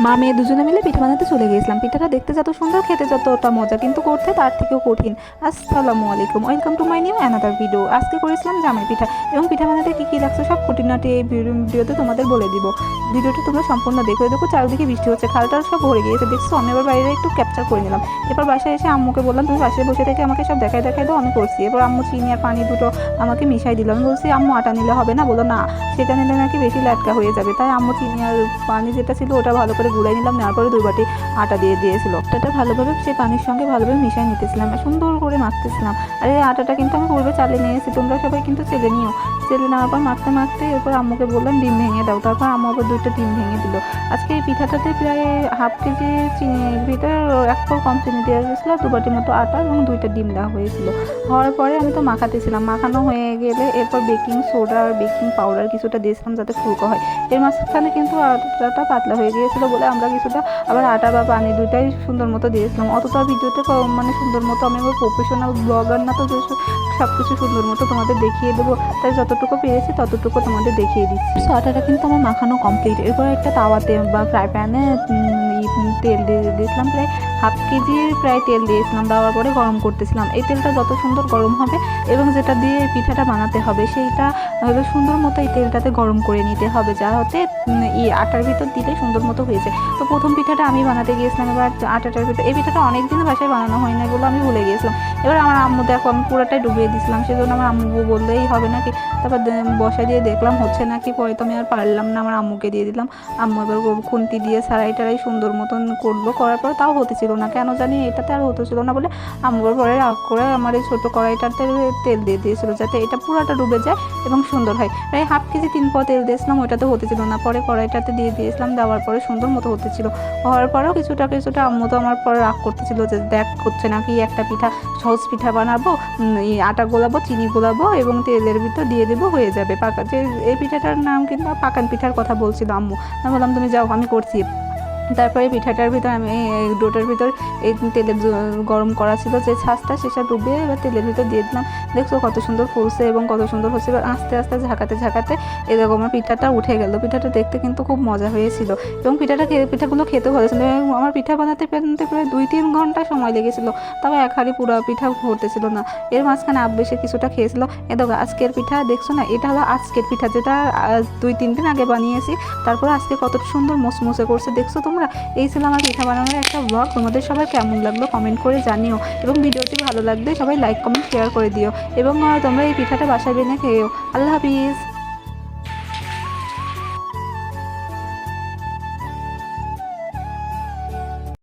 মা মেয়ে দুজনে মিলে পিঠা বানাতে চলে গিয়েছিলাম। পিঠাটা দেখতে যত সুন্দর, খেতে যতটা মজা, কিন্তু করতে তার থেকেও কঠিন। আসসালামু আলাইকুম, welcome to my new another video. আজকে করেছিলাম জামাই পিঠা, এবং পিঠা বানাতে কী কী লাগছে সব খুঁটিনাটি এই ভিডিওতে তোমাদের বলে দিব। ভিডিওটা তোমরা সম্পূর্ণ দেখো। দেখো চারিদিকে বৃষ্টি হচ্ছে, খালটাল সব ভরে গিয়েছে, দেখছো। আমি এবার বাইরে একটু ক্যাপচার করে নিলাম। এবার বাসায় এসে আম্মুকে বললাম, তুমি বাসায় বসে থেকে আমাকে সব দেখাই দাও। আমি করছি। এবার আম্মু চিনি আর পানি দুটো আমাকে মিশাই দিল। আমি বলছি, আম্মু আটা নিলে হবে না? বলো না, সেটা নিলে নাকি বেশি ল্যাটকা হয়ে যাবে। তাই আম্মু চিনি আর পানি যেটা ছিল ওটা ভালো করে গুলাই নিলাম। নেওয়ার পরে 2 বাটি আটা দিয়ে দিয়েছিল। আটাটা ভালোভাবে সেই পানির সঙ্গে ভালোভাবে মিশিয়ে নিতেছিলাম, সুন্দর করে মাখতেছিলাম। আর এই আটাটা কিন্তু আমি পূর্বে চালে নিয়েছি, তোমরা সবাই কিন্তু চেলে নিও। চেলে নেওয়ার পর মাখতে মাখতে এরপর আম্মুকে বললাম ডিম ভেঙে দাও। তারপর আম্মু আবার 2টা ডিম ভেঙে দিল। আজকে এই পিঠাটাতে প্রায় হাফ কেজি চিনির ভিতরে 1 পোয়া কম চিনি দেওয়া হয়েছিলো, 2 বাটি মতো আটা এবং 2টা ডিম দেওয়া হয়েছিল। হওয়ার পরে আমি তো মাখাতেছিলাম। মাখানো হয়ে গেলে এরপর বেকিং সোডা আর বেকিং পাউডার কিছুটা দিয়েছিলাম যাতে ফুলকো হয়। এর মাঝখানে কিন্তু আটাটা পাতলা হয়ে গিয়েছিলো বলে আমরা কিছুটা আবার আটা বা পানি দুইটাই সুন্দর মতো দিয়েছিলাম। অতটা ভিডিওতে মানে সুন্দর মতো আমি আবার প্রফেশনাল ব্লগার না, তো সব কিছু সুন্দর মতো তোমাদের দেখিয়ে দেবো। তাই যতটুকু পেরেছি ততটুকু তোমাদের দেখিয়ে দিচ্ছি। সো আটাটা কিন্তু আমার মাখানো কমপ্লিট। এরপর একটা তাওয়াতে বা ফ্রাই প্যানে তেল দিয়ে দিয়েছিলাম, প্রায় হাফ কেজির প্রায় তেল দিয়েছিলাম। দেওয়ার পরে গরম করতেছিলাম। এই তেলটা যত সুন্দর গরম হবে এবং যেটা দিয়ে পিঠাটা বানাতে হবে সেইটা হলো সুন্দর মতো এই তেলটাতে গরম করে নিতে হবে, যা হতে আটার ভিতর দিলে সুন্দর মতো হয়েছে। তো প্রথম পিঠাটা আমি বানাতে গিয়েছিলাম। এবার আটাটার ভিতর এই পিঠাটা অনেক দিন বাসায় বানানো হয় না বলে আমি ভুলে গিয়েছিলাম। এবার আমার আম্মু দেখো আমি পুরোটাই ডুবিয়ে দিয়েছিলাম, সেজন্য আমার আম্মু বললেই হবে নাকি। তারপর বসাই দিয়ে দেখলাম হচ্ছে নাকি, পরে তো আমি আর পারলাম না, আমার আম্মুকে দিয়ে দিলাম। আম্মু এবার খুন্তি দিয়ে সারাই টারাই সুন্দর মতন করলো। করার পর তাও হতেছিল না, কেন জানি এটাতে আর হতেছিল না বলে আম্মুর পরে রাগ করে আমার এই ছোটো কড়াইটাতে তেল দিয়ে দিয়েছিল যাতে এটা পুরোটা ডুবে যায় এবং সুন্দর হয়। প্রায় হাফ কেজি 3 পোয়া তেল দিয়েছিলাম, ওইটাতে হতেছিল না। পরে কড়াইটাতে দিয়ে দিয়েছিলাম, দেওয়ার পরে সুন্দর মতো হতেছিল। হওয়ার পরেও কিছুটা আম্মু তো আমার পরে রাগ করতেছিল যে দেখ হচ্ছে নাকি, একটা পিঠা সহজ পিঠা বানাবো, আটা গোলাবো, চিনি গোলাবো এবং তেলের ভিতর দিয়ে দেবো, হয়ে যাবে পাকা। যে এই পিঠাটার নাম কিন্তু পাকান পিঠার কথা বলছিল আম্মু। আমি বললাম তুমি যাও, আমি করছি। তারপরে পিঠাটার ভিতর আমি এই ডোটার ভিতর এই তেলের গরম করা ছিল যে ছাঁচটা, সেটা ডুবিয়ে এবার তেলের ভিতর দিয়ে দিলাম। দেখছো কত সুন্দর ফুলছে এবং কত সুন্দর হচ্ছে। এবার আস্তে আস্তে ঝাঁকাতে এরকম আমার পিঠাটা উঠে গেল। পিঠাটা দেখতে কিন্তু খুব মজা হয়েছিল এবং পিঠাগুলো খেতেও ভালো ছিল। আমার পিঠা বানাতে প্রায় 2-3 ঘন্টা সময় লেগেছিলো, তবে এক হাঁড়ি পুরো পিঠা ভরতেছিল না। এর মাঝখানে আব্বে এসে কিছুটা খেয়েছিল। এ দেখো আজকের পিঠা, দেখছো না, এটা হলো আজকের পিঠা, যেটা 2-3 দিন আগে বানিয়েছি। তারপর আজকে কত সুন্দর মুসমুসে করছে, দেখছো তোমরা। এই ছিল আমার পিঠা বানানোর একটা ব্লগ। তোমাদের সবার কেমন লাগলো কমেন্ট করে জানিও, এবং ভিডিওটি ভালো লাগলে সবাই লাইক কমেন্ট শেয়ার করে দিও, এবং তোমরা এই পিঠাটা বাসায় বেনে খেয়েও। আল্লাহ হাফিজ।